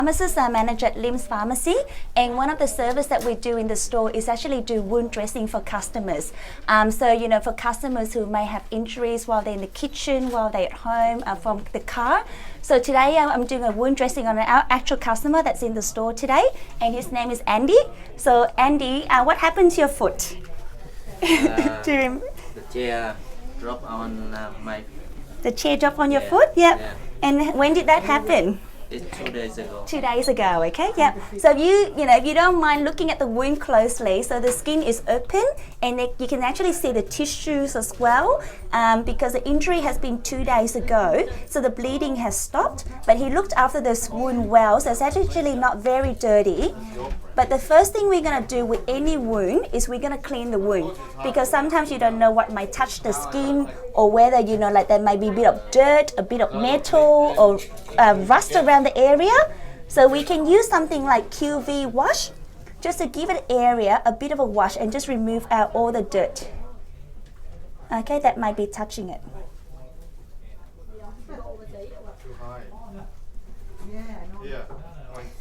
Pharmacist manager at Lim's Pharmacy, and one of the service that we do in the store is actually do wound dressing for customers. So for customers who may have injuries while they're in the kitchen, while they're at home, from the car. So today I'm doing a wound dressing on our actual customer that's in the store today, and his name is Andy. So Andy, what happened to your foot? Do you remember? The chair dropped on my. The chair dropped on your foot? Yep. Yeah. And when did that happen? It's 2 days ago. 2 days ago, okay, yeah. So if you don't mind looking at the wound closely, so the skin is open and you can actually see the tissues as well, because the injury has been 2 days ago, so the bleeding has stopped, but he looked after this wound well, so it's actually not very dirty. But the first thing we're going to do with any wound is we're going to clean the wound, because sometimes you don't know what might touch the skin, or whether like there might be a bit of dirt, a bit of metal, or rust around the area. So we can use something like QV wash just to give an area a bit of a wash and just remove out all the dirt, okay, that might be touching it.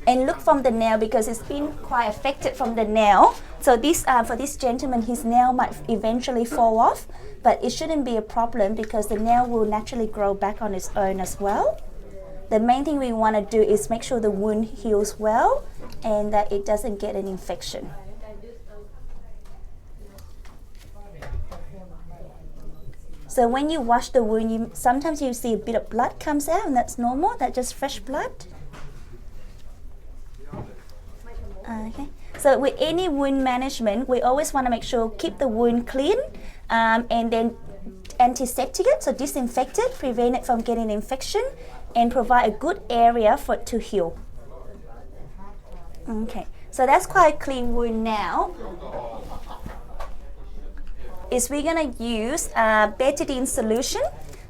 And look from the nail, because it's been quite affected from the nail. So this for this gentleman, his nail might eventually fall off, but it shouldn't be a problem because the nail will naturally grow back on its own as well. The main thing we want to do is make sure the wound heals well and that it doesn't get an infection. So when you wash the wound, sometimes you see a bit of blood comes out, and that's normal. That's just fresh blood. Okay. So with any wound management, we always want to make sure keep the wound clean, and then antiseptic it, so disinfect it, prevent it from getting infection, and provide a good area for it to heal. Okay. So that's quite a clean wound now. We're gonna use betadine solution.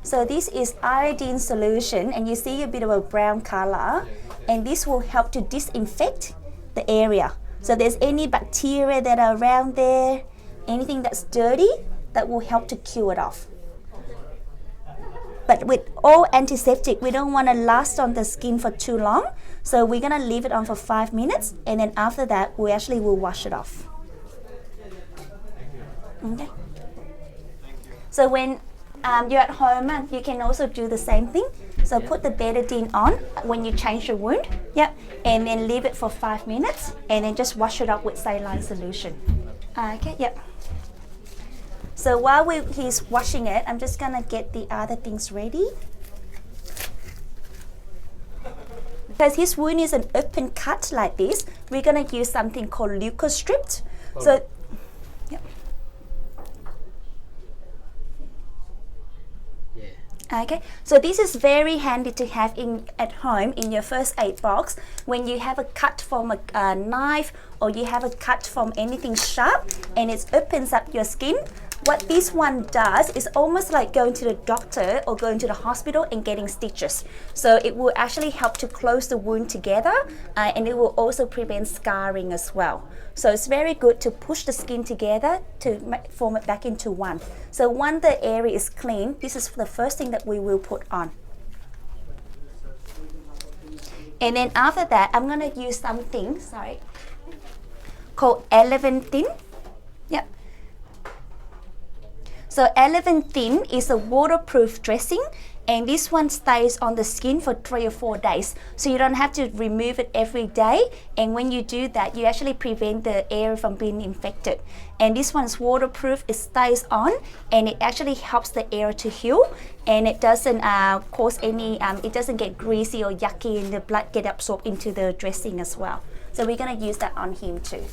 So this is iodine solution, and you see a bit of a brown color, and this will help to disinfect the area. So there's any bacteria that are around there, anything that's dirty, that will help to kill it off. But with all antiseptic, we don't want to last on the skin for too long, so we're gonna leave it on for 5 minutes, and then after that we actually will wash it off. Okay. So when you're at home, you can also do the same thing. So put the betadine on when you change your wound, yep, and then leave it for 5 minutes, and then just wash it up with saline solution. Okay, yep. So while he's washing it, I'm just gonna get the other things ready. Because his wound is an open cut like this, we're gonna use something called Leukostrip. So, yep. Okay, so this is very handy to have at home in your first aid box when you have a cut from a knife, or you have a cut from anything sharp and it opens up your skin. What this one does is almost like going to the doctor or going to the hospital and getting stitches. So it will actually help to close the wound together, and it will also prevent scarring as well. So it's very good to push the skin together to form it back into one. So once the area is clean, this is the first thing that we will put on. And then after that, I'm going to use something, called Eleventin. Yep. So Eleventin is a waterproof dressing, and this one stays on the skin for 3 or 4 days. So you don't have to remove it every day, and when you do that, you actually prevent the area from being infected. And this one is waterproof, it stays on, and it actually helps the area to heal, and it doesn't cause any, it doesn't get greasy or yucky, and the blood get absorbed into the dressing as well. So we're gonna use that on him too.